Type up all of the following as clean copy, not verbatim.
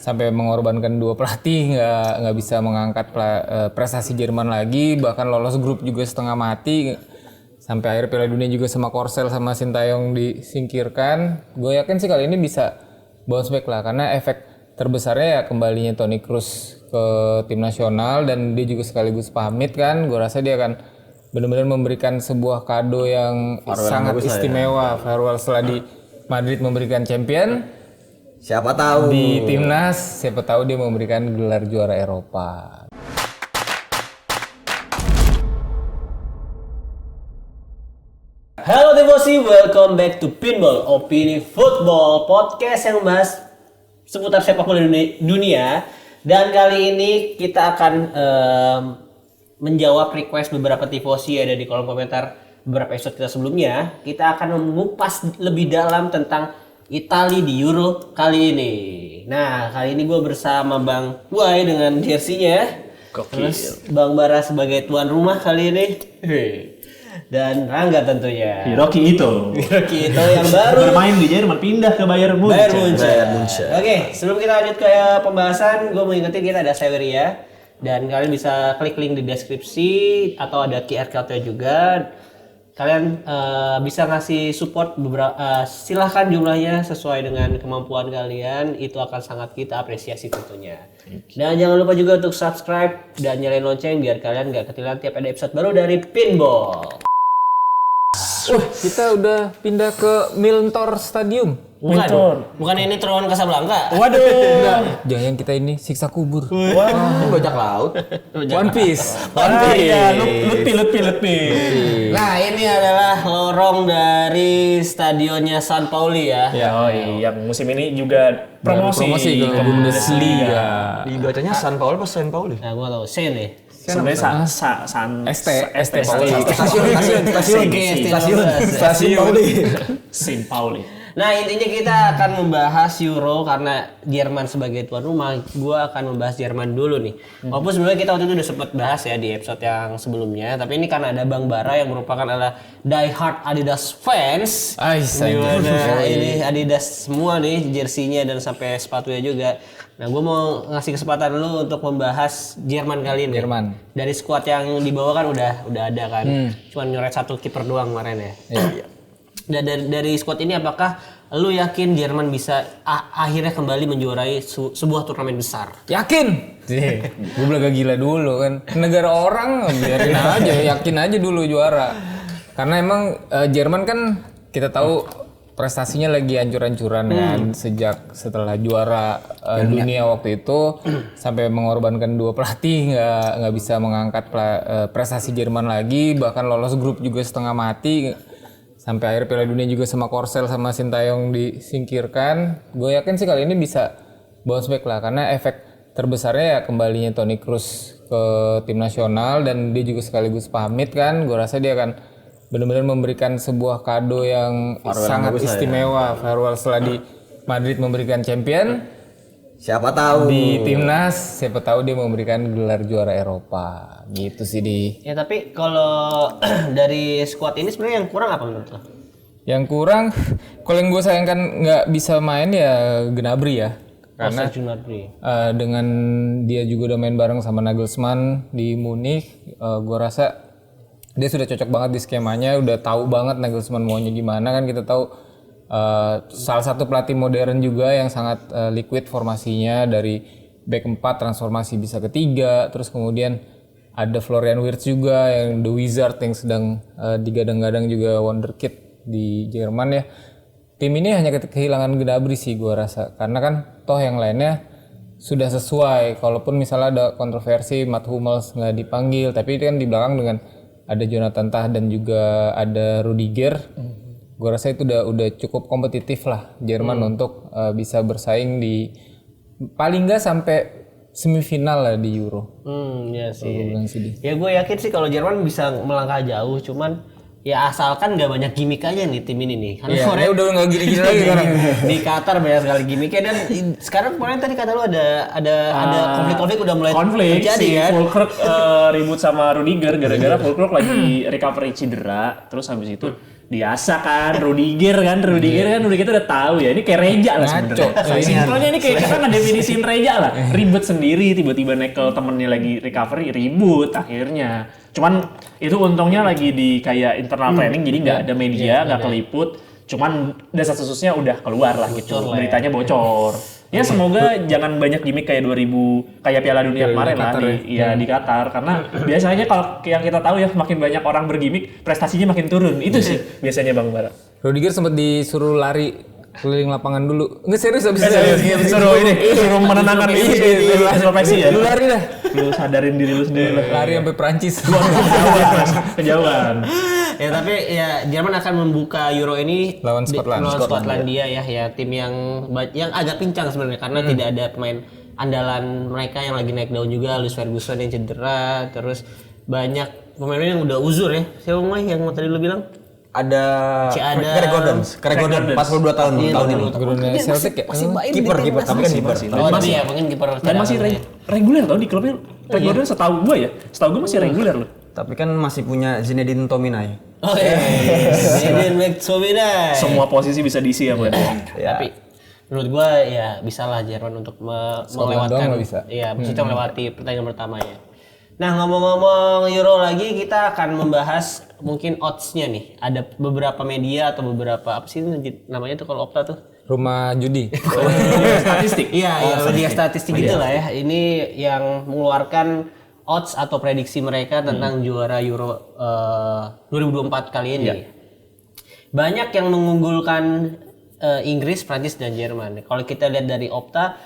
sampai mengorbankan dua pelatih, nggak bisa mengangkat prestasi Jerman lagi, bahkan lolos grup juga setengah mati, sampai akhir Piala Dunia juga sama Korsel sama Sintayong disingkirkan. Gue yakin sih kali ini bisa bounce back lah, karena efek terbesarnya ya kembalinya Toni Kroos ke tim nasional, dan dia juga sekaligus pamit kan. Gue rasa dia akan benar-benar memberikan sebuah kado yang sangat istimewa. Farewell setelah di Madrid memberikan champion. Siapa tahu Di timnas, siapa tahu dia memberikan gelar juara Eropa. Halo Tifosi, welcome back to Pinball Opini Football, podcast yang membahas seputar sepak bola dunia. Dan kali ini kita akan menjawab request beberapa Tifosi yang ada di kolom komentar beberapa episode kita sebelumnya. Kita akan mengupas lebih dalam tentang Italia di Euro kali ini. Nah, kali ini gue bersama Bang Wai dengan jersinya. Terus Bang Bara sebagai tuan rumah kali ini. Dan Rangga tentunya. Hiroki Ito yang baru bermain di Jerman, pindah ke Bayern Munchen. Oke, sebelum kita lanjut ke pembahasan, gue mau ingetin kita ada Saweria. Dan kalian bisa klik link di deskripsi atau ada QR code-nya juga. Kalian bisa ngasih support silahkan jumlahnya sesuai dengan kemampuan kalian, itu akan sangat kita apresiasi tentunya. Dan jangan lupa juga untuk subscribe dan nyalain lonceng biar kalian gak ketinggalan tiap ada episode baru dari Pinball. Kita udah pindah ke Millentor Stadium. Bukan ini Tron Casablanca. Waduh. Jangan kita ini siksa kubur. Ini bajak laut. One Piece. Iya, Lutfi. Nah, ini adalah lorong dari stadionnya San Pauli ya. Yang musim ini juga promosi ke Bundesliga. Dibacanya San Paul apa Saint Pauli? Nah, gua tahu Sen nih. sebenarnya ST Pauli. Stasiun Saint Pauli. Nah, intinya kita akan membahas Euro karena Jerman sebagai tuan rumah. Gua akan membahas Jerman dulu nih. Walaupun sebenarnya kita waktu itu udah sempat bahas ya di episode yang sebelumnya, tapi ini karena ada Bang Bara yang merupakan adalah die-hard Adidas fans. Dimana ini Adidas semua nih jersinya dan sampai sepatunya juga. Nah, gue mau ngasih kesempatan lu untuk membahas Jerman kali ini. Dari skuad yang dibawa kan udah ada kan. Cuman nyoret satu kiper doang kemarin ya. Iya. Dan dari skuad ini apakah lu yakin Jerman bisa akhirnya kembali menjuarai sebuah turnamen besar? Yakin. Gue belaga gila dulu kan. Negara orang biarin aja, yakin aja dulu juara. Karena emang Jerman kan kita tahu prestasinya lagi hancur-hancuran kan, setelah juara dunia waktu itu sampai mengorbankan dua pelatih, nggak bisa mengangkat prestasi Jerman lagi, bahkan lolos grup juga setengah mati, sampai akhir Piala Dunia juga sama Korsel sama Sintayong disingkirkan. Gue yakin sih kali ini bisa bounce back lah, karena efek terbesarnya ya kembalinya Toni Kroos ke tim nasional, dan dia juga sekaligus pamit kan. Gue rasa dia akan benar-benar memberikan sebuah kado yang sangat istimewa. Farewell setelah di Madrid memberikan champion. Siapa tahu Di timnas, siapa tahu dia memberikan gelar juara Eropa. Gitu sih Ya, tapi kalau dari skuad ini sebenarnya yang kurang apa menurut lo? Yang kurang, kalau yang gue sayangkan nggak bisa main ya Gnabry ya. Karena dengan dia juga udah main bareng sama Nagelsmann di Munich, gue rasa dia sudah cocok banget di skemanya, udah tahu banget Nagelsmann maunya gimana kan. Kita tahu salah satu pelatih modern juga yang sangat liquid formasinya, dari back 4 transformasi bisa ke 3, terus kemudian ada Florian Wirtz juga yang The Wizard yang sedang digadang-gadang juga wonderkid di Jerman ya. Tim ini hanya kehilangan Gnabry sih gua rasa, karena kan toh yang lainnya sudah sesuai. Kalaupun misalnya ada kontroversi Mats Hummels nggak dipanggil, tapi itu kan di belakang dengan ada Jonathan Tah dan juga ada Rudiger. Gue rasa itu udah cukup kompetitif lah Jerman untuk bisa bersaing di paling nggak sampai semifinal lah di Euro. Ya sih. Ya gue yakin sih kalau Jerman bisa melangkah jauh, cuman ya asalkan nggak banyak gimmick aja nih tim ini nih. Karena Korea udah nggak gini-gini lagi sekarang. Di Qatar banyak sekali gimmicknya, dan sekarang kemarin tadi kata lu ada konflik-konflik udah mulai terjadi kan. Fulkrug ribut sama Rudiger gara-gara Fulkrug lagi recovery cedera, terus habis itu Diasa kan, Rudiger kita udah tahu ya. Ini kayak Reja lah sebenarnya. Simpelnya ini kayak kita ngedefinisiin Reja lah. Ribet sendiri, tiba-tiba nekel temennya lagi recovery, ribut akhirnya. Cuman itu untungnya lagi di kayak internal training, jadi nggak ada media, nggak keliput. Cuman desas-desusnya udah keluar lah gitu, beritanya bocor. Ya semoga jangan banyak gimmick kayak kayak Piala Dunia kemarin lah di Qatar, karena biasanya kalau yang kita tahu ya makin banyak orang bergimmick prestasinya makin turun, itu sih biasanya Bang Bara. Rudiger sempat disuruh lari keliling lapangan dulu. Enggak serius abis Suruh menenangkan introspeksi ya. Lu lari dah. Lu sadarin diri lu sendiri lah. Lari sampai Prancis. Kejauhan. Ya tapi ya Jerman akan membuka Euro ini lawan Skotlandia ya tim yang agak pincang sebenarnya karena tidak ada pemain andalan mereka yang lagi naik daun juga, Luis Ferguson yang cedera, terus banyak pemain yang udah uzur ya. Siapa yang tadi lu bilang? Ada Craig Gordon 42 tahun ini. Celtic ya? Kiper tapi kan kiper. Tapi ya mungkin kiper. Dan masih reguler tau di klubnya. Craig Gordon setahu gue masih reguler loh. Tapi kan masih punya Zinedine Tominay. Oh iya. Zinedine Tominay. Semua posisi bisa diisi ya, Bang. Tapi menurut gua ya bisa lah Jerman untuk melewatkan. Iya, maksudnya melewati pertandingan pertamanya. Nah, ngomong-ngomong Euro lagi, kita akan membahas mungkin odds-nya nih. Ada beberapa media atau beberapa apa sih namanya tuh kalau Opta tuh? Rumah judi. Statistik. Iya, media statistik gitu lah ya. Ini yang mengeluarkan odds atau prediksi mereka tentang juara Euro 2024 kali ini. Banyak yang mengunggulkan Inggris, Prancis dan Jerman. Kalau kita lihat dari Opta,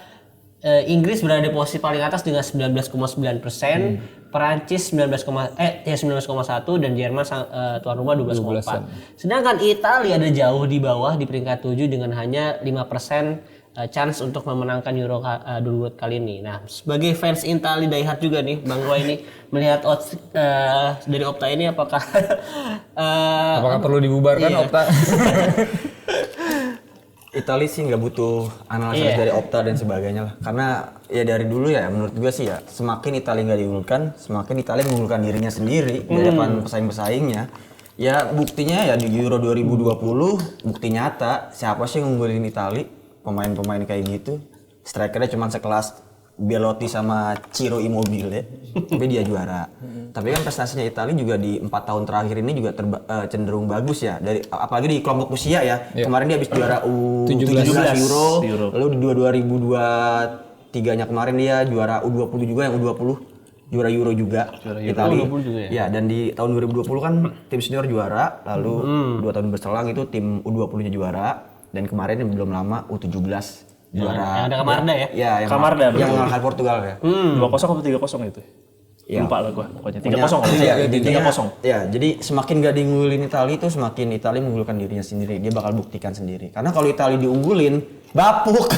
Inggris berada di posisi paling atas dengan 19,9%, Prancis 19,1 dan Jerman tuan rumah 12,4. Sedangkan Italia ada jauh di bawah di peringkat 7 dengan hanya 5% chance untuk memenangkan Euro 2024 kali ini. Nah, sebagai fans Italia diehard juga nih, Bang Roy ini melihat odds dari Opta ini apakah perlu dibubarkan Opta? Italia sih nggak butuh analisis dari Opta dan sebagainya lah. Karena ya dari dulu ya menurut gue sih ya semakin Italia nggak diunggulkan, semakin Italia mengunggulkan dirinya sendiri di depan pesaing-pesaingnya. Ya buktinya ya di Euro 2020 bukti nyata siapa sih yang ngunggulin Italia? Pemain-pemain kayak gitu. Strikernya cuma sekelas Belotti sama Ciro Immobile, tapi dia juara. Tapi kan prestasinya Italia juga di 4 tahun terakhir ini juga cenderung bagus ya. Dari apalagi di kelompok usia ya. Kemarin dia habis juara U17 Euro. Lalu di 2023-nya kemarin dia juara U20 juga, yang U20 juara Euro juga. Italia. Ya, dan di tahun 2020 kan tim senior juara, lalu 2 tahun berselang itu tim U20-nya juara, dan kemarin yang belum lama U17 juara. Yang ada Camarda ya? Ya, yang mengalahkan Portugal ya. 2-0 atau 3-0 itu? Ya. Lupa lah gua pokoknya 3-0. 3-0. Ya, jadi semakin gak diunggulin Italia itu semakin Italia mengunggulkan dirinya sendiri. Dia bakal buktikan sendiri. Karena kalau Italia diunggulin, bapuk.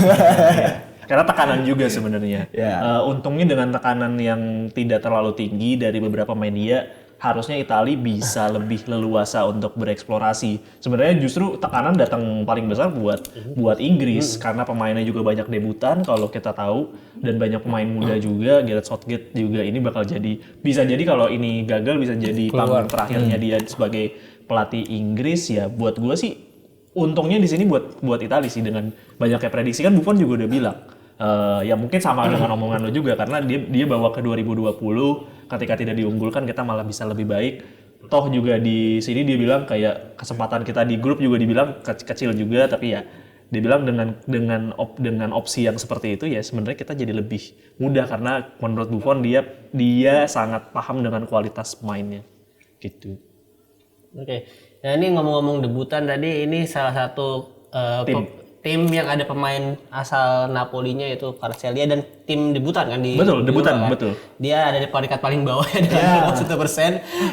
Karena tekanan juga sebenarnya. Ya. Untungnya dengan tekanan yang tidak terlalu tinggi dari beberapa media, harusnya Italia bisa lebih leluasa untuk bereksplorasi. Sebenarnya justru tekanan datang paling besar buat Inggris karena pemainnya juga banyak debutan kalau kita tahu, dan banyak pemain muda juga. Gareth Southgate juga ini bakal bisa jadi kalau ini gagal bisa jadi panggung terakhirnya dia sebagai pelatih Inggris. Ya buat gue sih untungnya di sini buat Italia sih, dengan banyaknya prediksi kan Buffon juga udah bilang. Ya mungkin sama dengan omongan lo juga, karena dia bawa ke 2020 ketika tidak diunggulkan kita malah bisa lebih baik. Toh juga di sini dia bilang kayak kesempatan kita di grup juga dibilang kecil juga, tapi ya dia bilang dengan opsi yang seperti itu ya sebenarnya kita jadi lebih mudah, karena menurut Buffon dia sangat paham dengan kualitas pemainnya gitu. Oke. Nah ini ngomong-ngomong debutan tadi, ini salah satu tim yang ada pemain asal Napolinya yaitu Kvaratskhelia, dan tim debutan kan di debutan kan? betul. Dia ada di peringkat paling bawah ya dengan 1%.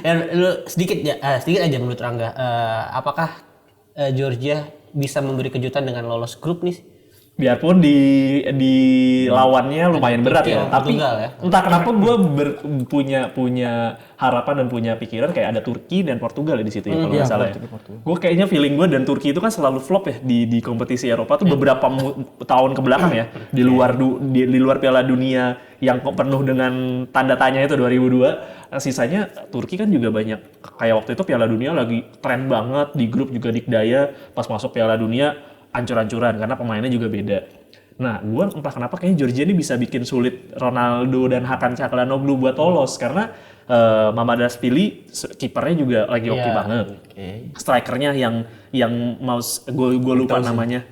Dan lu sedikit aja menurut Rangga, apakah Georgia bisa memberi kejutan dengan lolos grup nih? biarpun di lawannya lumayan berat ya, tapi Portugal ya. entah kenapa gue punya harapan dan punya pikiran kayak ada Turki dan Portugal ya di situ ya kalau nggak salah ya. Gue kayaknya feeling gue dan Turki itu kan selalu flop ya di kompetisi Eropa tuh beberapa tahun ke belakang ya, di luar Piala Dunia yang penuh dengan tanda tanya itu 2002. Sisanya Turki kan juga banyak kayak waktu itu Piala Dunia lagi tren banget, di grup juga dikdaya, pas masuk Piala Dunia ancur-ancuran karena pemainnya juga beda. Nah, gue entah kenapa kayaknya Georgia ini bisa bikin sulit Ronaldo dan Hakan Çalhanoğlu buat lolos karena Mamardashvili kipernya juga lagi oke banget. Strikernya yang mau gue lupa namanya.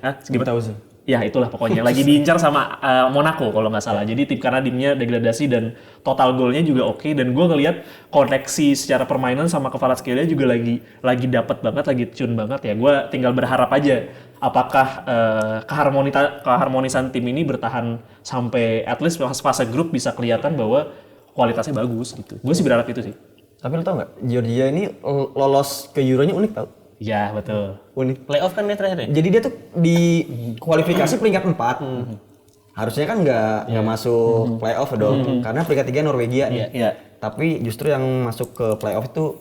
Ya itulah pokoknya lagi diincar sama Monaco kalau nggak salah. Jadi karena timnya degradasi dan total golnya juga oke, dan gue ngelihat koneksi secara permainan sama Kvaratskhelia juga lagi dapat banget, lagi tune banget ya. Gue tinggal berharap aja apakah keharmonisan tim ini bertahan sampai at least fase grup bisa kelihatan bahwa kualitasnya bagus gitu. Gue sih berharap itu sih. Tapi lo tau nggak, Georgia ini lolos ke Euronya unik tau? Ya betul. Unik. Playoff kan dia terakhir ya? Jadi dia tuh di kualifikasi peringkat 4. Harusnya kan nggak masuk playoff dong, karena peringkat 3 Norwegia nih. Tapi justru yang masuk ke playoff itu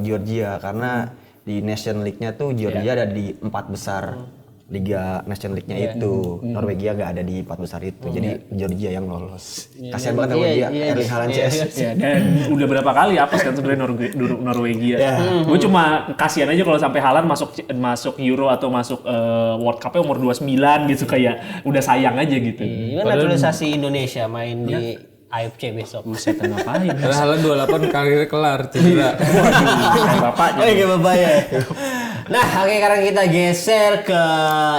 Georgia, karena di Nation League-nya tuh Georgia ada di 4 besar Liga Nation League-nya itu. Norwegia nggak ada di 4 besar itu. Jadi Georgia yang lolos. Kasihan banget sama dia, Erling Haaland CS. Ya, dan udah berapa kali apes kan sebenarnya Norwegia. Gue cuma kasihan aja kalau sampai Haaland masuk Euro atau masuk World Cup-nya umur 29 gitu, kayak udah sayang aja gitu. Gimana naturalisasi Indonesia main di AFC besok? Buset, ngapain? Haaland 28 karirnya kelar, cedera. Kayak bapaknya. Kayak bapaknya. Nah, oke, sekarang kita geser ke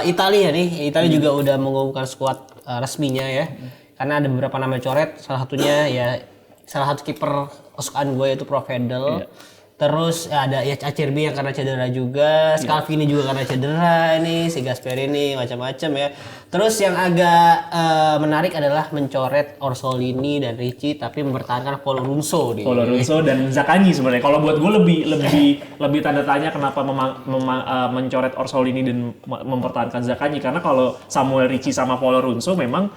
Italia nih. Italia juga udah mengumumkan skuad resminya ya. Karena ada beberapa nama coret, salah satunya ya salah satu kiper kesukaan gue yaitu Provedel. Terus ada ya Acerbi yang karena cedera juga, Scalvini juga karena cedera ini, si Gasperini macam-macam ya. Terus yang agak menarik adalah mencoret Orsolini dan Ricci tapi mempertahankan Folorunso dan Zaccagni sebenarnya. Kalau buat gue lebih tanda tanya kenapa mencoret Orsolini dan mempertahankan Zaccagni, karena kalau Samuel Ricci sama Folorunso memang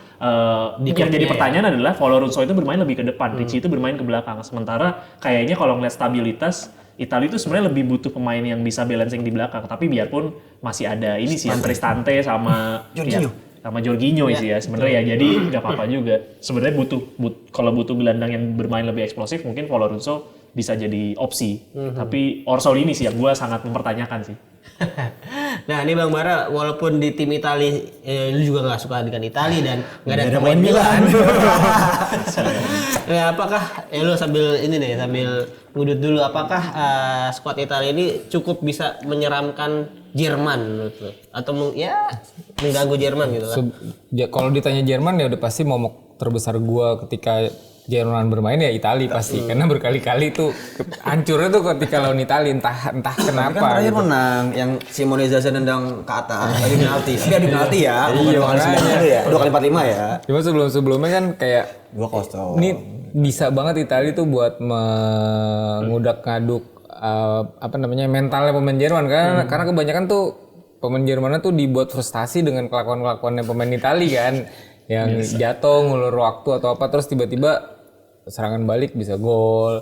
yang jadi pertanyaan adalah Folorunso itu bermain lebih ke depan, Ricci itu bermain ke belakang. Sementara kayaknya kalau ngeliat stabilitas Italia itu sebenarnya lebih butuh pemain yang bisa balancing di belakang, tapi biarpun masih ada ini sih Cristante sama Jorginho sih ya sebenarnya ya, jadi nggak apa-apa juga. Sebenarnya kalau butuh gelandang yang bermain lebih eksplosif mungkin Folorunso bisa jadi opsi. Tapi Orsolini sih yang gue sangat mempertanyakan sih. Nah ini Bang Bara, walaupun di tim Italia lu juga nggak suka dengan Italia dan nggak ada pemain Milan. Nah, apakah lu sambil ngudut dulu, apakah skuad Italia ini cukup bisa menyeramkan Jerman menurut lu? Atau mengganggu Jerman gitu kan? Kalau ditanya Jerman ya udah pasti momok terbesar gua ketika Jerman bermain ya Italia pasti, karena berkali-kali tuh hancurnya tuh ketika lawan Italia entah kenapa. Kan terakhir gitu. menang yang Simone Zaza nendang ke atas lagi penalti. Dia di penalti ya, bukan 2 kali 45 ya. Cuma sebelumnya kan kayak 2-0. ini bisa banget Italia tuh buat mengudak-ngaduk mentalnya pemain Jerman kan, karena kebanyakan tuh pemain Jerman tuh dibuat frustasi dengan kelakuan-kelakuannya pemain Italia kan, yang jatuh ngulur waktu atau apa terus tiba-tiba serangan balik bisa gol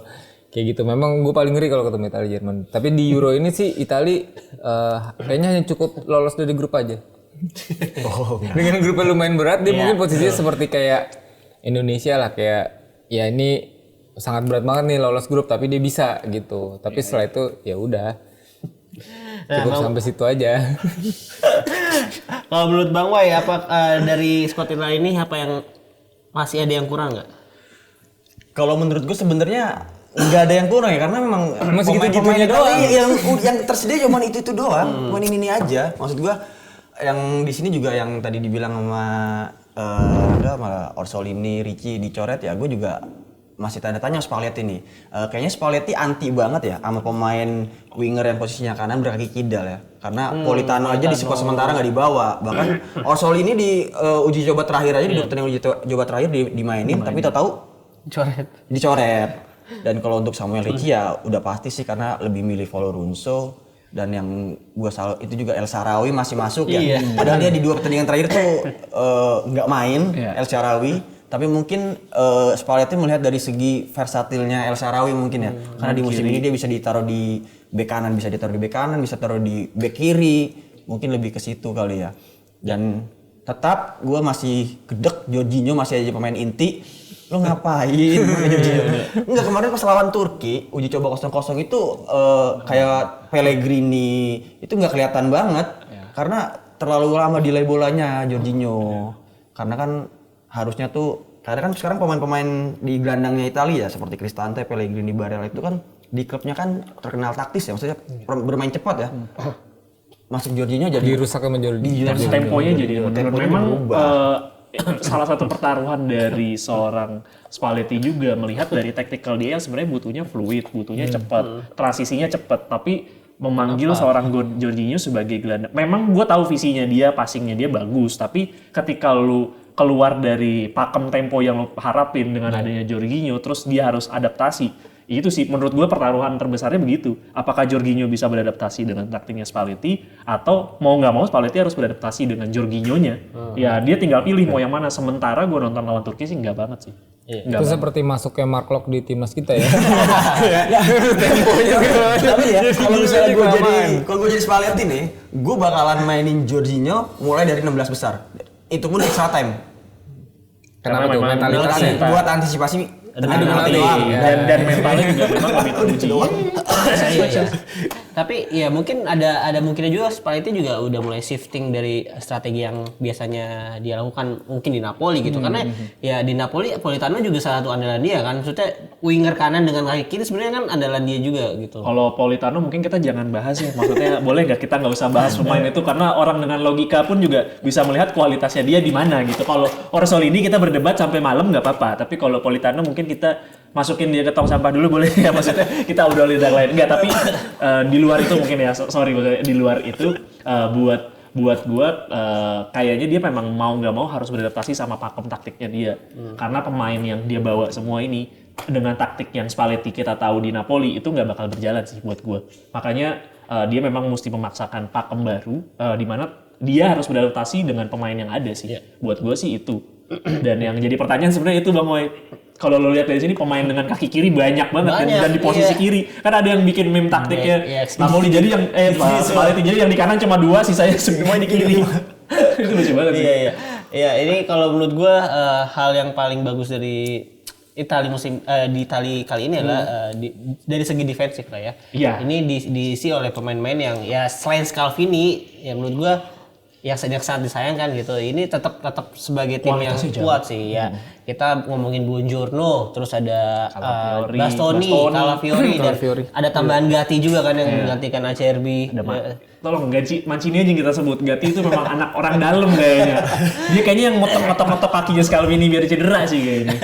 kayak gitu. Memang gue paling ngeri kalau ketemu Italia Jerman. Tapi di Euro ini sih Italia kayaknya hanya cukup lolos dari grup aja. Dengan grupnya lumayan berat, dia mungkin posisinya seperti kayak Indonesia lah, kayak ya ini sangat berat banget nih lolos grup tapi dia bisa gitu. Tapi setelah itu ya udah cukup sampai situ aja. Kalau menurut Bang Wai, apa dari skuad Italia ini apa yang masih ada yang kurang nggak? Kalau menurut gue sebenarnya nggak ada yang kurang ya, karena memang masih gitu-gitunya doang. Yang tersedia cuma itu doang, cuma ini aja. Maksud gue yang di sini juga yang tadi dibilang sama malah Orsolini, Ricci dicoret ya, gue juga masih tanda tanya Spalletti nih. Kayaknya Spalletti anti banget ya sama pemain winger yang posisinya kanan berkaki kidal ya. Karena Politano aja di squad sementara nggak dibawa. Bahkan Orsolini di uji coba terakhir aja, di pertandingan uji coba terakhir dimainin, tapi tahu dicoret. Dan kalau untuk Samuel Ricci ya udah pasti sih, karena lebih milih Folorunso. Dan yang gue salut itu juga El Shaarawy masih masuk ya. Padahal dia di 2 pertandingan terakhir tuh nggak main El Shaarawy. Tapi mungkin Spalletti melihat dari segi versatilnya El Shaarawy mungkin ya. Karena di musim ini dia bisa ditaruh di bek kanan, bisa taruh di bek kiri. Mungkin lebih ke situ kali ya. Dan tetap gue masih gedek Jorginho masih aja pemain inti. Lo ngapain Jorginho? Enggak, kemarin pas lawan Turki uji coba 0-0 itu kayak Pellegrini itu nggak kelihatan banget karena terlalu lama delay bolanya Jorginho. Karena kan harusnya tuh karena kan sekarang pemain-pemain di gelandangnya Italia ya seperti Cristante, Pellegrini, Barella itu kan di klubnya kan terkenal taktis ya, maksudnya bermain cepat ya. Masuk Jorginho jadi dirusak sama Jorginho. Temponya jadi memang salah satu pertaruhan dari seorang Spalletti juga melihat dari tactical dia yang sebenarnya butuhnya fluid, butuhnya cepat, transisinya cepat, tapi memanggil seorang Jorginho sebagai gelandang. Memang gue tahu visinya dia, passingnya dia bagus, tapi ketika lu keluar dari pakem tempo yang lu harapin dengan adanya Jorginho, terus dia harus adaptasi. Itu sih menurut gue pertaruhan terbesarnya begitu. Apakah Jorginho bisa beradaptasi dengan taktiknya Spalletti atau mau nggak mau Spalletti harus beradaptasi dengan Jorginho-nya. Ya dia tinggal pilih mau yang mana. Sementara gue nonton lawan Turki sih nggak banget sih. Itu seperti masuknya Mark Locke di timnas kita ya. Tapi ya kalau misalnya gue jadi Spalletti nih, gue bakalan mainin Jorginho mulai dari 16 besar. Itu pun extra time. Kenapa tuh mentalitasnya? Buat antisipasi dan mentalnya juga memang lebih teruji. Tapi ya mungkin ada mungkinnya juga Spalletti juga udah mulai shifting dari strategi yang biasanya dia lakukan mungkin di Napoli gitu. Karena ya di Napoli Politano juga salah satu andalan dia kan. Maksudnya winger kanan dengan kaki kiri sebenarnya kan andalan dia juga gitu. Kalau Politano mungkin kita jangan bahas ya. Maksudnya boleh nggak kita nggak usah bahas pemain itu karena orang dengan logika pun juga bisa melihat kualitasnya dia di mana gitu. Kalau Orsolini kita berdebat sampai malam nggak apa-apa. Tapi kalau Politano mungkin kita masukin dia ke tong sampah dulu boleh ya, maksudnya kita udah lihat yang lain enggak, tapi di luar itu mungkin ya sorry di luar itu buat kayaknya dia memang mau nggak mau harus beradaptasi sama pakem taktiknya dia karena pemain yang dia bawa semua ini dengan taktik yang Spalletti kita tahu di Napoli itu nggak bakal berjalan sih buat gue. Makanya dia memang mesti memaksakan pakem baru di mana dia harus beradaptasi dengan pemain yang ada sih. Buat gue sih itu. Dan yang jadi pertanyaan sebenarnya itu Bang Woy. Kalau lo lihat dari sini pemain dengan kaki kiri banyak banget dan di posisi kiri. Kan ada yang bikin meme taktiknya Napoli jadi yang Spalletti jadi yang di kanan cuma 2, sisanya semua di kiri. Itu lucu banget sih. Iya, ini kalau menurut gue hal yang paling bagus dari Italia di Italia kali ini adalah dari segi defensif lah ya. Iya. Ini diisi oleh pemain-pemain yang ya selain Scalvini yang menurut gue yang sangat disayangkan gitu. Ini tetap sebagai tim yang kuat sih ya. Kita ngomongin Buongiorno, terus ada Bastoni, Calafiori, dan ada tambahan Gatti juga kan yang menggantikan Acerbi. Tolong Mancini aja yang kita sebut. Gatti itu memang anak orang dalam kayaknya. Dia kayaknya yang ngotok kakinya Scalvini biar cedera sih kayaknya.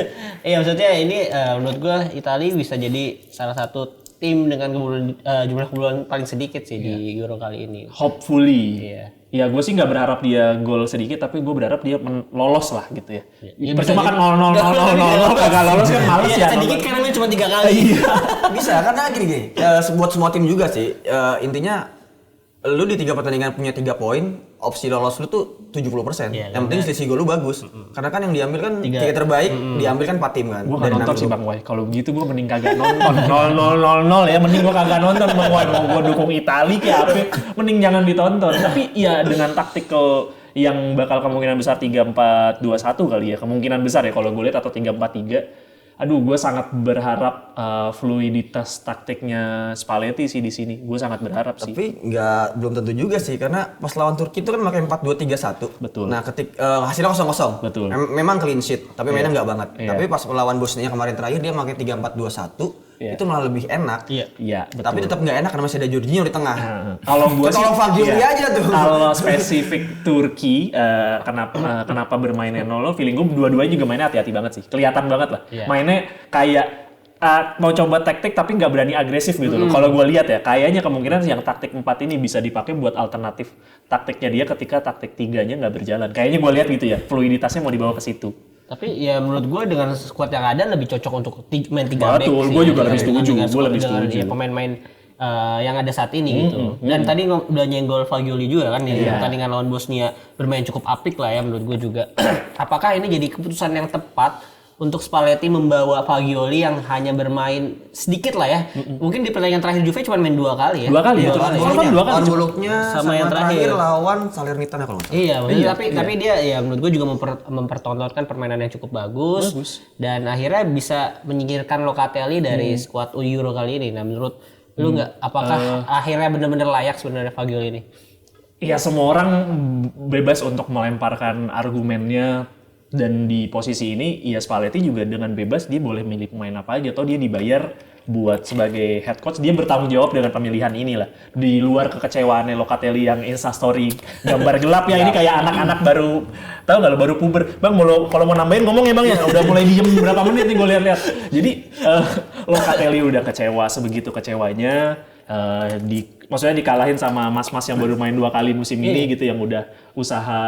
Iya maksudnya ini menurut gua Italia bisa jadi salah satu tim dengan jumlah kebobolan paling sedikit sih di Euro kali ini. Hopefully. Iya. Ya gue sih nggak berharap dia gol sedikit, tapi gue berharap dia lolos lah gitu ya. Percuma kan 0-0 kagak lolos kan males ya. Sedikit karena cuma 3 kali. Bisa karena gini buat semua tim juga sih. Intinya lu di 3 pertandingan punya 3 poin, opsi lolos lu tuh 70%. Yang penting selisih gol lu bagus. Karena kan yang diambil kan 3 terbaik, diambil kan 4 tim kan. Gue nggak nonton sih Bang Woy. Kalau gitu gue mending kagak nonton. 0-0 ya, mending gue kagak nonton Bang Woy. Mau gue dukung Italia kayak apa, mending jangan ditonton. Tapi ya dengan taktikal yang bakal kemungkinan besar 3-4-2-1 kali ya. Kemungkinan besar ya kalau gue lihat atau 3-4-3. Aduh, gue sangat berharap fluiditas taktiknya Spalletti sih di sini. Gue sangat berharap sih. Tapi belum tentu juga sih, karena pas lawan Turki itu kan pakai 4-2-3-1. Betul. Nah, hasilnya 0-0. Betul. Memang clean sheet, tapi mainnya nggak banget. Tapi pas lawan Bosnia kemarin terakhir dia pakai 3-4-2-1. Itu malah lebih enak. Iya, betul. Tapi tetap nggak enak karena masih ada Jorginho di tengah. Kalau gue sih Fagioli aja tuh. Kalau spesifik Turki, kenapa bermainnya 0-0? Feeling gue dua-duanya juga mainnya hati-hati banget sih. Kelihatan banget lah. Mainnya kayak mau coba taktik tapi nggak berani agresif gitu loh. Kalau gue lihat ya, kayaknya kemungkinan yang taktik 4 ini bisa dipakai buat alternatif taktiknya dia ketika taktik 3-nya nggak berjalan. Kayaknya gue lihat gitu ya, fluiditasnya mau dibawa ke situ. Tapi ya menurut gue dengan skuad yang ada lebih cocok untuk main 3 back. Betul, gue juga lebih setuju. Gue lebih setuju. Ya, pemain-pemain yang ada saat ini gitu. Dan tadi udah nyenggol Fagioli juga kan di pertandingan lawan Bosnia bermain cukup apik lah ya menurut gue juga. Apakah ini jadi keputusan yang tepat untuk Spalletti membawa Fagioli yang hanya bermain sedikit lah ya. Mungkin di pertandingan terakhir Juve cuma main 2 kali ya. 2 kali ya. Dua kali. Muluknya sama yang terakhir lawan Salernitana kalau nggak salah. Iya, tapi dia ya menurut gue juga mempertontonkan permainan yang cukup bagus. Dan akhirnya bisa menyingkirkan Locatelli dari skuad Euro kali ini. Nah, menurut lu nggak apakah akhirnya benar-benar layak sebenarnya Fagioli ini? Ya semua orang bebas untuk melemparkan argumennya, dan di posisi ini ya Spalletti juga dengan bebas dia boleh milih pemain apa aja, atau dia dibayar buat sebagai head coach, dia bertanggung jawab dengan pemilihan inilah. Di luar kekecewaannya Locatelli yang instastory gambar gelap ya, ini kayak anak-anak baru, tahu nggak lo, baru puber. Bang kalau mau nambahin ngomong ya bang ya, udah mulai diem berapa menit nih gue lihat-lihat. Jadi Locatelli udah kecewa sebegitu kecewanya, maksudnya dikalahin sama mas-mas yang baru main 2 kali musim ini gitu, yang udah usaha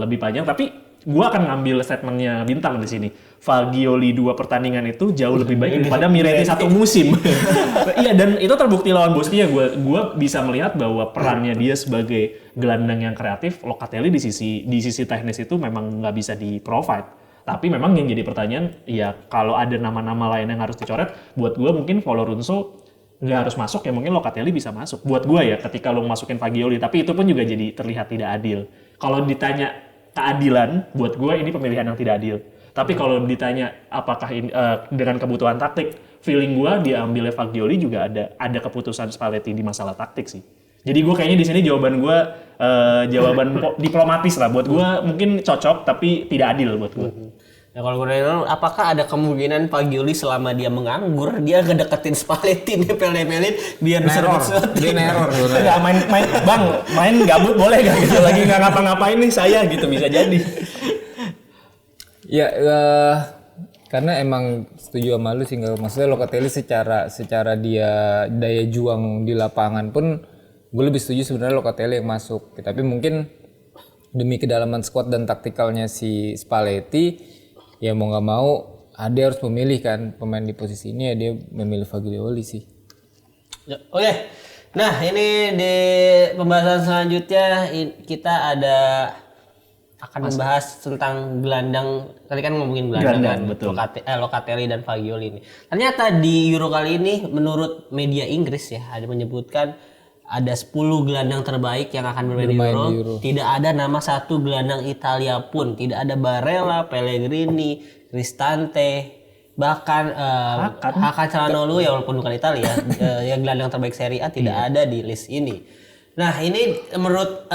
lebih panjang. Tapi gue akan ngambil statementnya Bintang di sini. Fagioli 2 pertandingan itu jauh lebih baik daripada Miretti 1 musim. Iya, dan itu terbukti lawan Bosnia. Gue bisa melihat bahwa perannya dia sebagai gelandang yang kreatif, Locatelli di sisi teknis itu memang nggak bisa di-provide. Tapi memang yang jadi pertanyaan, ya kalau ada nama-nama lain yang harus dicoret, buat gue mungkin Folorunsho nggak harus masuk, ya mungkin Locatelli bisa masuk. Buat gue ya, ketika lo masukin Fagioli, tapi itu pun juga jadi terlihat tidak adil. Kalau ditanya keadilan, buat gue ini pemilihan yang tidak adil. Tapi kalau ditanya apakah ini, dengan kebutuhan taktik, feeling gue diambilnya Fagioli juga ada keputusan Spalletti di masalah taktik sih. Jadi gue kayaknya di sini jawaban gue jawaban diplomatis lah. Buat gue mungkin cocok tapi tidak adil buat gue. Nah kalau gue nanya, apakah ada kemungkinan Fagioli selama dia menganggur, dia ngedeketin Spalletti, nempel-nempelin biar bisa dapat Dia neror. Nggak main gabut boleh gak gitu, lagi nggak ngapa-ngapain nih saya gitu, bisa jadi. Ya, karena emang setuju sama lu sih, maksudnya Locatelli secara dia daya juang di lapangan pun gue lebih setuju sebenarnya Locatelli yang masuk. Tapi mungkin demi kedalaman squad dan taktikalnya si Spalletti, ya mau nggak mau dia harus memilih kan pemain di posisi ini, ya dia memilih Fagioli sih. Oke. Nah, ini di pembahasan selanjutnya kita akan membahas tentang gelandang. Tadi kan ngomongin gelandang kan? Betul. Locatelli dan Fagioli ini. Ternyata di Euro kali ini menurut media Inggris ya, ada menyebutkan ada 10 gelandang terbaik yang akan bermain di Euro. Tidak ada nama satu gelandang Italia pun. Tidak ada Barella, Pellegrini, Cristante, bahkan Hakan Calhanoglu ya walaupun bukan Italia, yang gelandang terbaik Serie A tidak ada di list ini. Nah ini menurut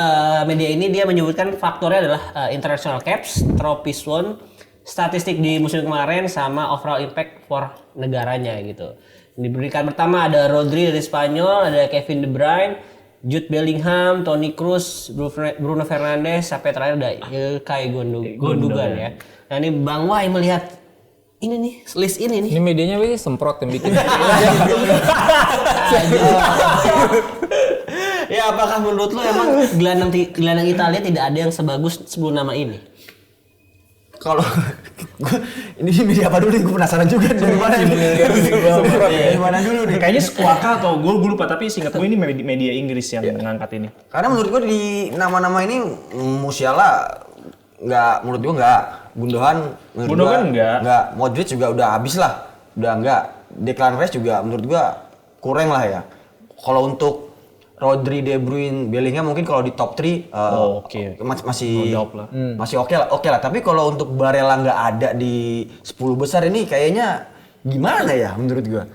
media ini dia menyebutkan faktornya adalah international caps, trophies won, statistik di musim kemarin, sama overall impact for negaranya gitu. Diberikan pertama ada Rodri dari Spanyol, ada Kevin De Bruyne, Jude Bellingham, Toni Kroos, Bruno Fernandes, sampai terakhir ada Ilkay Gundogan ya. Nah ini Bang Wai melihat ini nih, list ini nih. Ini medianya wih semprot yang bikin. Ya apakah menurut lo emang gelandang Italia tidak ada yang sebagus 10 nama ini? Kalau ini media apa dulu nih, gue penasaran juga dari mana ini. Dari mana dulu nih? Kayaknya Squawka atau gue lupa, tapi seingat gue ini media Inggris yang mengangkat ini. Karena menurut gue di nama-nama ini Musiala nggak, menurut gue nggak. Gundogan nggak. Modric juga udah habis lah, udah nggak. Declan Rice juga menurut gue kurang lah ya. Kalau untuk Rodri, De Bruyne, Bellingham mungkin kalau di top 3 masih oke lah. Tapi kalau untuk Barella nggak ada di 10 besar ini kayaknya gimana ya menurut gua?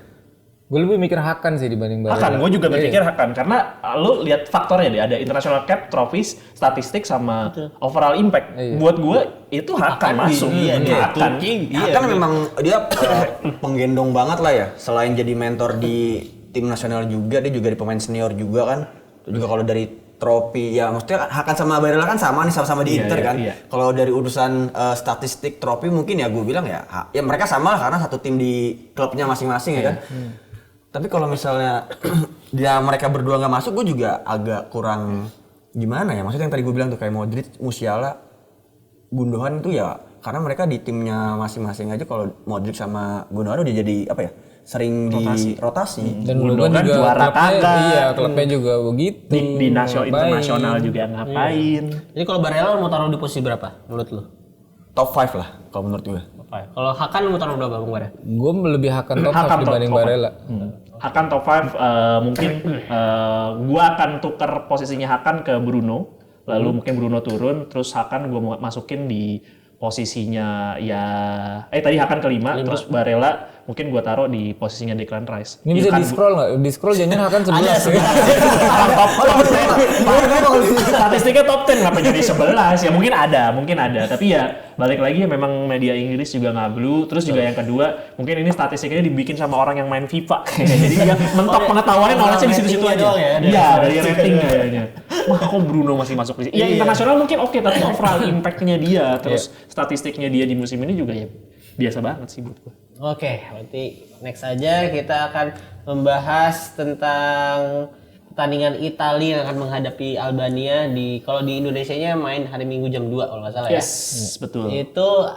Gue lebih mikir Hakan sih dibanding Barella. Hakan, gue juga berpikir Hakan karena lu lihat faktornya deh, ada international cap, trophies, statistik sama overall impact. Buat gue itu Hakan masuk. Hakan memang dia penggendong banget lah ya. Selain jadi mentor di tim nasional juga, dia juga di pemain senior juga kan. Juga kalau dari trofi ya maksudnya Hakan sama Barella kan sama nih, sama-sama di Inter kan. Kalau dari urusan statistik trofi mungkin ya gue bilang ya mereka sama lah karena satu tim di klubnya masing-masing ya kan. Tapi kalau misalnya mereka berdua nggak masuk, gue juga agak kurang gimana ya. Maksudnya yang tadi gue bilang tuh kayak Modric, Musiala, Gundogan itu ya karena mereka di timnya masing-masing aja. Kalau Modric sama Gundogan udah jadi apa ya, sering di rotasi. Dan Bruno kan juga juara klubnya- taga. Iya, klubnya juga begitu. Di internasional juga ngapain. Jadi kalau Barella mau taruh di posisi berapa menurut lu? Top 5 lah kalau menurut gue. Kalau Hakan lu mau taruh berapa Bang Bara? Gue lebih Hakan top Hakan 5 dibanding top Barella. Hakan top 5 mungkin gua akan tuker posisinya Hakan ke Bruno. Lalu mungkin Bruno turun, terus Hakan gua mau masukin di posisinya ya tadi Hakan kelima, terus Barella mungkin gua taruh di posisinya Declan Rice. Ini bisa di-scroll nggak? Di-scroll jangan Hakan 11. Statistiknya top 10 ngapa jadi 11 ya mungkin ada tapi ya balik lagi ya memang media Inggris juga ngablu. Terus juga yang kedua mungkin ini statistiknya dibikin sama orang yang main FIFA jadi dia mentok pengetahuannya knowledge-nya di situ-situ aja. doang ya, Iya dari rating kayaknya. Wah kok Bruno masih masuk di sini? Ya internasional mungkin oke tapi overall impact-nya dia terus statistiknya dia di musim ini juga ya biasa banget sih buat gue. Oke, berarti next aja kita akan membahas tentang pertandingan Italia yang akan menghadapi Albania kalau di Indonesianya main hari Minggu jam 2 kalau nggak salah ya. Yes, betul. Itu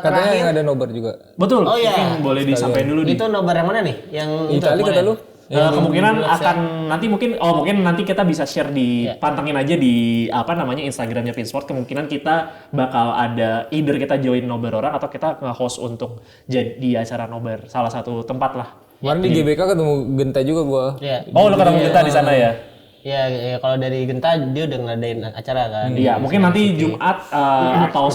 Katanya terakhir yang ada nobar juga. Betul. Oh, iya. Mungkin boleh disampaikan dulu nih. itu nobar yang mana nih? Yang Itali itu kata kemarin? lu? Kemungkinan akan mungkin nanti kita bisa share pantengin aja di Instagramnya Pinsport. Kemungkinan kita bakal ada either kita join nobar orang atau kita nge-host untuk jadi acara nobar salah satu tempat lah. Kemarin di GBK ketemu Genta juga gua. Iya. Oh, lu ketemu kita di sana ya? Ya, kalau dari Genta dia udah ngadain acara kan. Iya, mungkin nanti Jumat atau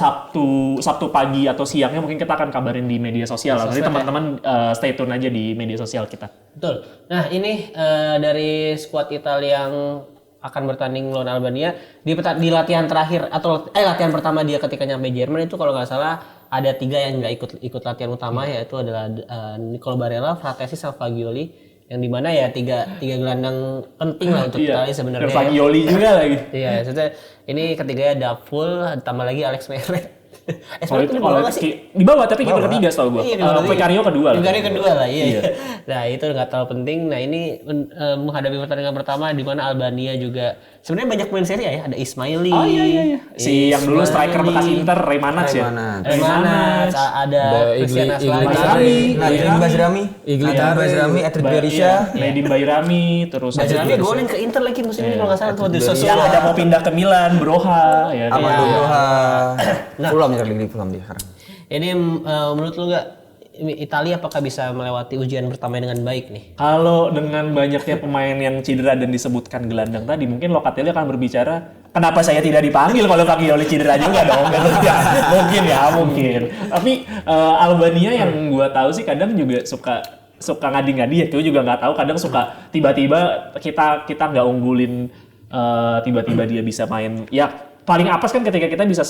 Sabtu pagi atau siangnya mungkin kita akan kabarin di media sosial. Nanti teman-teman stay tune aja di media sosial kita. Betul. Nah, ini dari skuad Italia yang akan bertanding melawan Albania di latihan terakhir atau latihan pertama dia ketika nyampe Jerman itu kalau nggak salah ada 3 yang nggak ikut latihan utama yaitu adalah Nicolo Barella, Fratesi, sama Fagioli. Yang dimana ya tiga gelandang penting lah untuk Italia sebenarnya. Dan Fagioli juga lagi. Iya, maksudnya ini ketiganya ada full, tambah lagi Alex Meret. Kalau itu di bawah tapi kiper ketiga setahu gua. Vicario kedua lah. Vicario kedua lah, iya. Nah itu nggak terlalu penting. Nah ini menghadapi pertandingan pertama di mana Albania juga sebenarnya banyak pemain Serie A ya. Ada Ismaili. Oh iya. Si yang dulu striker bekas Inter, Reymanac ya. Reymanac, ada Christian Aslani, Nadine Bazrami, Edric Berisha, Nedim Bayrami, terus Bazrami golin ke Inter lagi musim ini kalau nggak salah tuh di yang ada mau pindah ke Milan, Broha ya. Amadou Broha. Fulham ya di Fulham dia sekarang. Ini menurut lu nggak Italia apakah bisa melewati ujian pertama dengan baik nih? Kalau dengan banyaknya pemain yang cedera dan disebutkan gelandang tadi, mungkin Locatelli akan berbicara, kenapa saya tidak dipanggil kalau Fagioli cedera juga dong? Mungkin. Tapi Albania yang gua tahu sih kadang juga suka ngadi-ngadi ya, itu juga nggak tahu. Kadang suka tiba-tiba kita nggak unggulin, tiba-tiba dia bisa main. Ya paling apes kan ketika kita bisa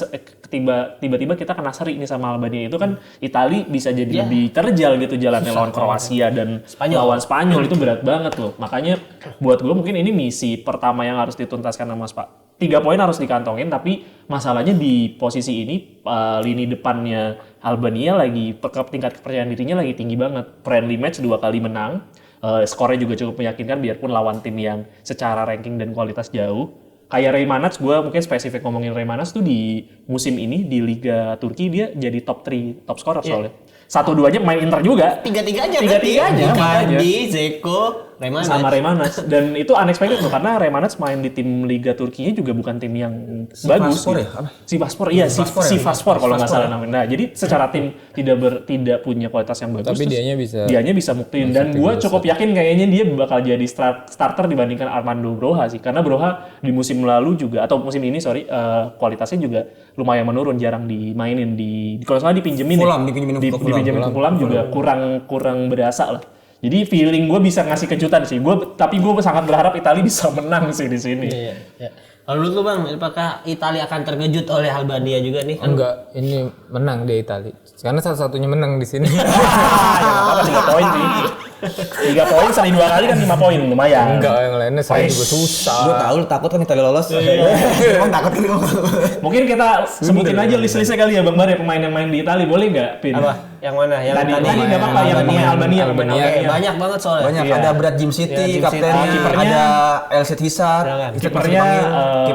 tiba-tiba kita kena seri nih sama Albania itu kan Itali bisa jadi lebih terjal gitu jalannya lawan Kroasia dan lawan Spanyol itu berat banget loh. Makanya buat gue mungkin ini misi pertama yang harus dituntaskan sama 3 poin harus dikantongin, tapi masalahnya di posisi ini lini depannya Albania lagi tingkat kepercayaan dirinya lagi tinggi banget. Friendly match 2 kali menang, skornya juga cukup meyakinkan biarpun lawan tim yang secara ranking dan kualitas jauh. Kayak Reymanac, gue mungkin spesifik ngomongin Reymanac tuh di musim ini di Liga Turki dia jadi top scorer soalnya. 1-2-nya main Inter juga. Tiga-tiganya Icardi, Dzeko, Reymanac. Sama Reymanac. Dan itu unexpected tuh karena Reymanac main di tim Liga Turkinya juga bukan tim yang bagus. Vaspor ya? Vaspor kalau nggak salah namanya. Nah, jadi secara tim tidak punya kualitas yang bagus. Tapi dianya bisa muktiin. Dan gue cukup yakin kayaknya dia bakal jadi starter dibandingkan Armando Broha sih. Karena Broha di musim lalu juga, atau musim ini kualitasnya juga lumayan menurun, jarang dimainin kalau salah dipinjemin ke Fulham juga kurang berasa lah. Jadi feeling gue bisa ngasih kejutan sih. Tapi gue sangat berharap Italia bisa menang sih di sini. Iya. Kalau lu Bang, apakah Italia akan terkejut oleh Albania juga nih? Enggak, ini menang dia Italia. Karena satu-satunya menang di sini. Ya apa 3 poin sih. 3 poin seri 2 kali kan 5 poin, lumayan. Enggak, yang lainnya saya juga susah. Gue tahu lu takut kan Italia lolos. Emang takut kan? Mungkin kita sebutin aja list-listnya kali ya Bang Bar ya, pemain yang main di Italia, boleh nggak? Apa? Yang mana? Yang Tadi tadi nggak apa-apa, yang pemain Albania. Oke, banyak banget soalnya. Banyak, Iya. ada Brad Jim City, Iya, Jim kaptennya, City. Kipernya. ada Elset Hisar, Silakan. Kipernya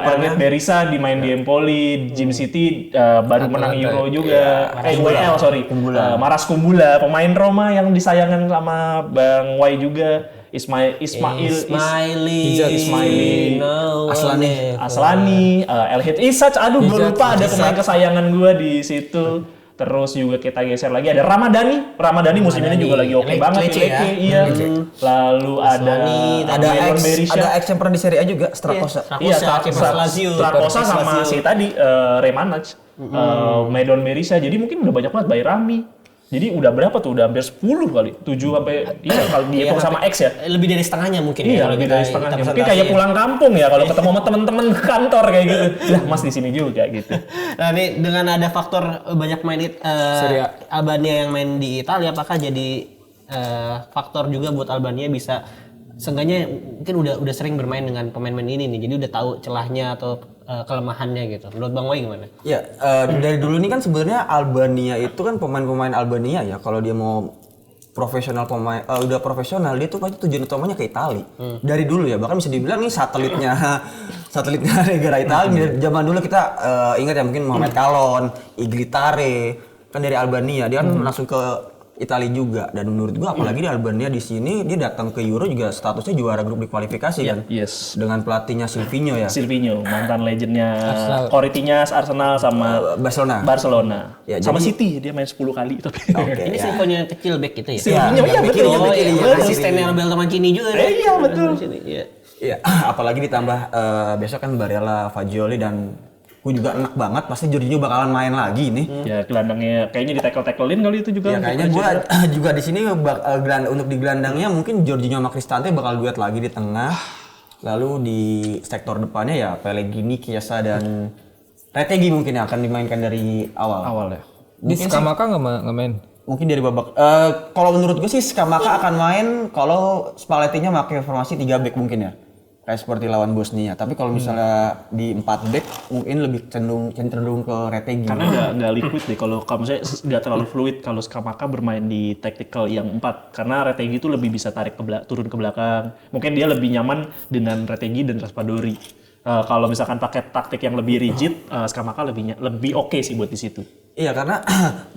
Elliot Berisa dimain di Empoli, Jim City baru menang Euro juga. UEL sorry. Maras Kumbula, pemain Roma yang disayangkan sama Bang Wai juga. Ismaili, Aslani, Elhid Isach, aduh gue lupa ada pemain kesayangan gue di situ. Terus juga kita geser lagi ada Ramadhani musim ini juga lagi oke banget di Lecce, iya. Lalu ada Melon Berisha. ada ex yang pernah di Serie A juga, Strakosa. Iya, Strakosa sama si tadi Remanac, Medon Berisha. Jadi mungkin udah banyak banget Bayrami. Jadi udah berapa tuh? Udah hampir 10 kali. 7 sampai kalau dihitung sama X ya. Lebih dari setengahnya mungkin Iya, lebih dari setengahnya. Mungkin kayak pulang kampung ya kalau ketemu sama teman-teman kantor kayak gitu. Lah, Mas di sini juga gitu. Nah, ini dengan ada faktor banyak main Albania yang main di Italia, apakah jadi faktor juga buat Albania bisa seenggaknya mungkin udah sering bermain dengan pemain-pemain ini nih. Jadi udah tahu celahnya atau kelemahannya gitu. Menurut Bang Wai gimana? Ya, dari dulu ini kan sebenarnya Albania itu kan pemain-pemain Albania ya, kalau dia mau profesional udah profesional dia tuh pasti tujuan utamanya ke Italia. Dari dulu ya, bahkan bisa dibilang nih satelitnya negara Italia. Zaman dulu kita ingat ya mungkin Mohamed Kalon, Iglitare kan dari Albania, dia kan langsung ke Italia juga. Dan menurut gua apalagi di Albania di sini dia datang ke Euro juga statusnya juara grup di kualifikasi kan. Yes. Dengan pelatihnya Silvinho ya. Silvinho, mantan legendnya Corinthians, Arsenal sama Barcelona. Ya, sama jadi- City dia main 10 kali tapi. Oke. Ini Silvinho kecil back gitu ya? Silvinho, iya betul. Asistennya Roberto Mancini juga. Iya, betul. Iya. Iya, apalagi ditambah besok kan Barella, Fagioli dan gue juga enak banget pasti Jorginho bakalan main lagi nih. Ya gelandangnya kayaknya di tackle-tacklein kali itu juga. Ya kayaknya gue juga di sini untuk di gelandangnya mungkin Jorginho sama Cristante bakal duet lagi di tengah. Lalu di sektor depannya ya Pellegrini, Chiesa dan Retegui mungkin yang akan dimainkan dari awal. Ya. Di Skamaka nggak main? Mungkin dari babak kalau menurut gue sih Skamaka akan main kalau Spallettinya pakai formasi 3 back mungkin ya. Kayak seperti lawan Bosnia. Tapi kalau misalnya di 4 back mungkin lebih cenderung ke Retegui. Karena nggak liquid deh kalau saya nggak terlalu fluid kalau Skamaka bermain di tactical yang 4 karena Retegui itu lebih bisa turun ke belakang. Mungkin dia lebih nyaman dengan Retegui dan Raspadori. Kalau misalkan pakai taktik yang lebih rigid, Skamaka lebih oke sih buat di situ. Iya karena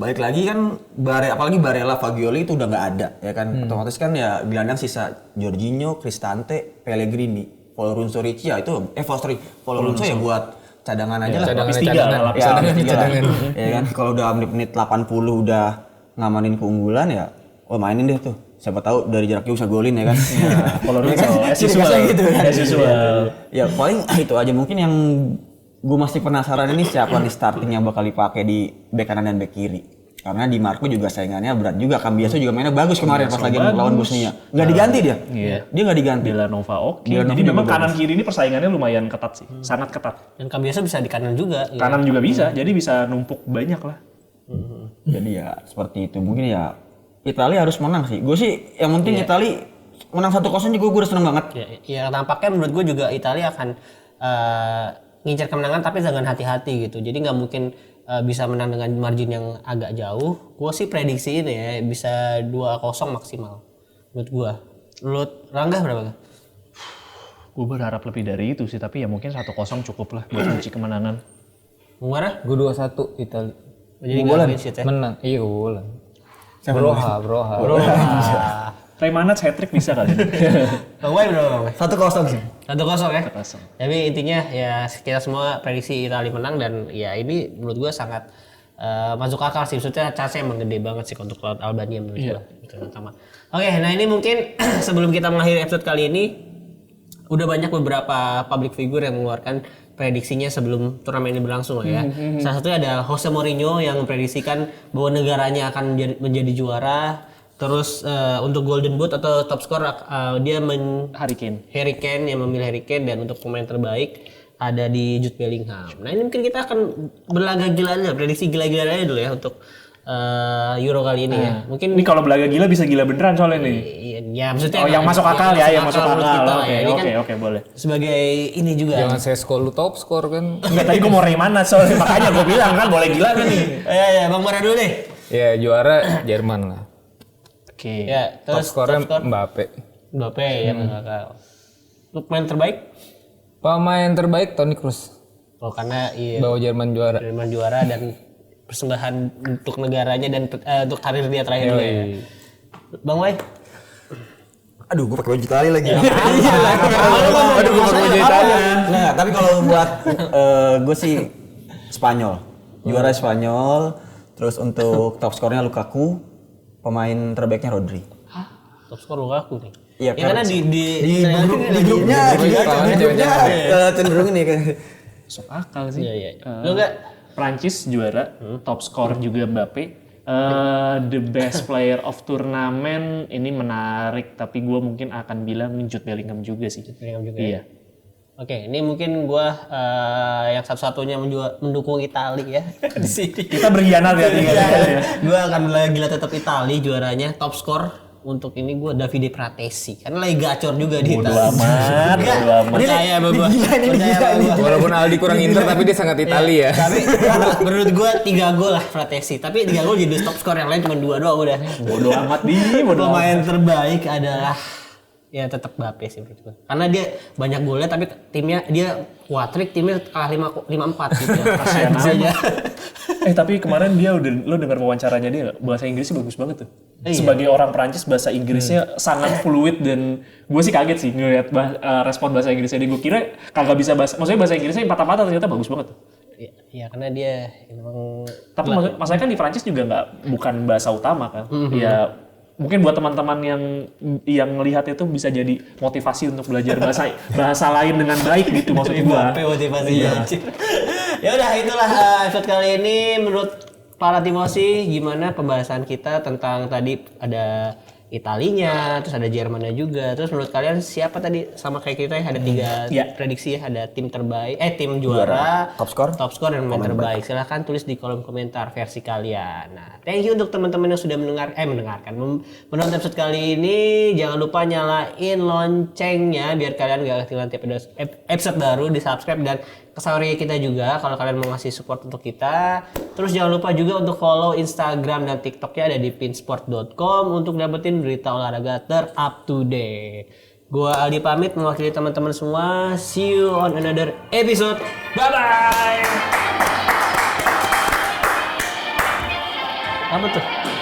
balik lagi kan apalagi Barella, Fagioli itu udah nggak ada ya kan. Otomatis kan ya gelandang sisa Jorginho, Cristante, Pellegrini, Folorunso, Ricci ya itu Folorunso ya buat cadangan aja lah. Lapis 3. Cadangan. Ya kan kalau udah menit 80 udah ngamanin keunggulan ya mainin deh tuh. Siapa tahu dari jarak jauh bisa golin ya kan. Folorunso, as usual. Ya paling itu aja mungkin yang gue masih penasaran ini siapa nih starting yang bakal dipakai di bek kanan dan bek kiri. Karena Di Marco juga saingannya berat juga. Cambiaso juga mainnya bagus kemarin pas lagi lawan Bosnia. Nggak diganti dia. Iya. Dia nggak diganti. Villanova oke. Jadi memang kanan kiri ini persaingannya lumayan ketat sih. Sangat ketat. Dan Cambiaso bisa di kanan juga. Kanan juga bisa. Jadi bisa numpuk banyak lah. Jadi ya seperti itu. Mungkin ya Italia harus menang sih. Gue sih yang penting Italia menang 1-0 juga gue udah seneng banget. Ya nampaknya menurut gue juga Italia akan ngincar kemenangan tapi dengan hati-hati gitu. Jadi nggak mungkin bisa menang dengan margin yang agak jauh. Gue sih prediksi ini ya bisa 2-0 maksimal menurut gue. Menurut Rangga berapa? Gue berharap lebih dari itu sih, tapi ya mungkin 1-0 cukup lah buat kunci kemenangan. Gimana? Gue 2-1 Italia. Jadi nggak win sheet ya? Menang. Iya bola. Broha. Remanat hat-trick bisa kali. Bang Wai berapa Bang Wai? 1-0 sih. 1-0 ya? 1-0. Tapi intinya ya kita semua prediksi Italia menang dan ya ini menurut gue sangat masuk akal sih. Maksudnya chance emang gede banget sih untuk lawan Albania menurut gue. Oke, nah ini mungkin sebelum kita mengakhiri episode kali ini udah banyak beberapa public figure yang mengeluarkan prediksinya sebelum turnamen ini berlangsung ya. Salah satunya ada Jose Mourinho yang memprediksikan bahwa negaranya akan menjadi juara. Terus untuk Golden Boot atau top score dia Harry Kane yang memilih Harry Kane dan untuk pemain terbaik ada di Jude Bellingham. Nah ini mungkin kita akan berlaga gila aja, prediksi gila-gila aja dulu ya untuk Euro kali ini ya. Mungkin ini kalau belaga gila bisa gila beneran soalnya nih. Ya maksudnya yang masuk akal ya, yang masuk menurut akal. kita, Oke, boleh. Sebagai ini juga. Jangan Sesko lu top score kan. Enggak, tadi gue mau Remanat soalnya makanya gue bilang kan boleh gila kan nih. Ya Bang Mara dulu deh. Ya juara Jerman lah. Oke. Ya, Top terus skornya Mbappe. Mbappe yang kakak. Untuk pemain terbaik? Pemain terbaik Toni Kroos. Oh karena iya Bawa Jerman juara. Jerman juara dan persembahan untuk negaranya dan untuk karir dia terakhir juga ya. Bang Wai? Aduh, gue pakai baju Itali lagi. Aduh, gue pakai baju Italia. Nah, tapi kalau buat gue sih Spanyol. Juara Spanyol. Terus untuk top skornya Lukaku. Pemain terbaiknya Rodri. Top skor Lukaku nih. Iya, Ya karena di grupnya cenderung ini kan. Masuk akal sih. Iya. Lu enggak Prancis juara, top skor juga Mbappe. The best player of turnamen ini menarik, tapi gue mungkin akan bilang Jude Bellingham juga sih. Bellingham juga. Iya. Oke, ini mungkin gua yang satu-satunya mendukung Itali ya di sini. Kita berkhianat ya tiga ya. Gua akan gila tetap Itali juaranya. Top skor untuk ini gua Davide Pratesi. Karena lagi gacor juga di Bodo Itali. amat, bodo amat. Percaya sama gua. Percaya sama gua. Walaupun Aldi kurang Inter tapi dia sangat Itali ya. Tapi menurut gua 3 gol lah Pratesi. Tapi 3 gol jadi top skor, yang lain cuma 2 doang udah. Bodo amat di, bodo amat. Pemain terbaik adalah ya tetap Mbappe sih menurut gue. Karena dia banyak golnya tapi timnya dia kuatrik, timnya kalah 5-4 gitu. Kasihan aja. Tapi kemarin dia lo dengar wawancaranya dia nggak? Bahasa Inggrisnya bagus banget tuh. Iya. Sebagai orang Prancis bahasa Inggrisnya sangat fluid dan gue sih kaget sih ngeliat respon bahasa Inggrisnya dia. Gue kira kagak bisa maksudnya bahasa Inggrisnya patah-patah ternyata bagus banget tuh. Iya karena dia emang. Tapi maksudnya kan di Prancis juga bukan bahasa utama kan. Ya mungkin buat teman-teman yang melihat itu bisa jadi motivasi untuk belajar bahasa lain dengan baik gitu maksud gua. Motivasi anjir. Ya udah itulah episode kali ini. Menurut para Timosi gimana pembahasan kita tentang tadi ada Italinya, terus ada Jermannya juga. Terus menurut kalian siapa tadi, sama kayak kita ya, ada 3 prediksi ya, ada tim terbaik, tim juara, top score dan pemain terbaik. Silahkan tulis di kolom komentar versi kalian. Nah, thank you untuk teman-teman yang sudah menonton episode kali ini. Jangan lupa nyalain loncengnya biar kalian gak ketinggalan tiap episode baru, di subscribe dan story kita juga kalau kalian mau ngasih support untuk kita. Terus jangan lupa juga untuk follow Instagram dan TikToknya ada di pinsport.com untuk dapetin berita olahraga ter-up to date. Gua Aldi pamit mewakili teman-teman semua. See you on another episode. Bye bye. Apa tuh?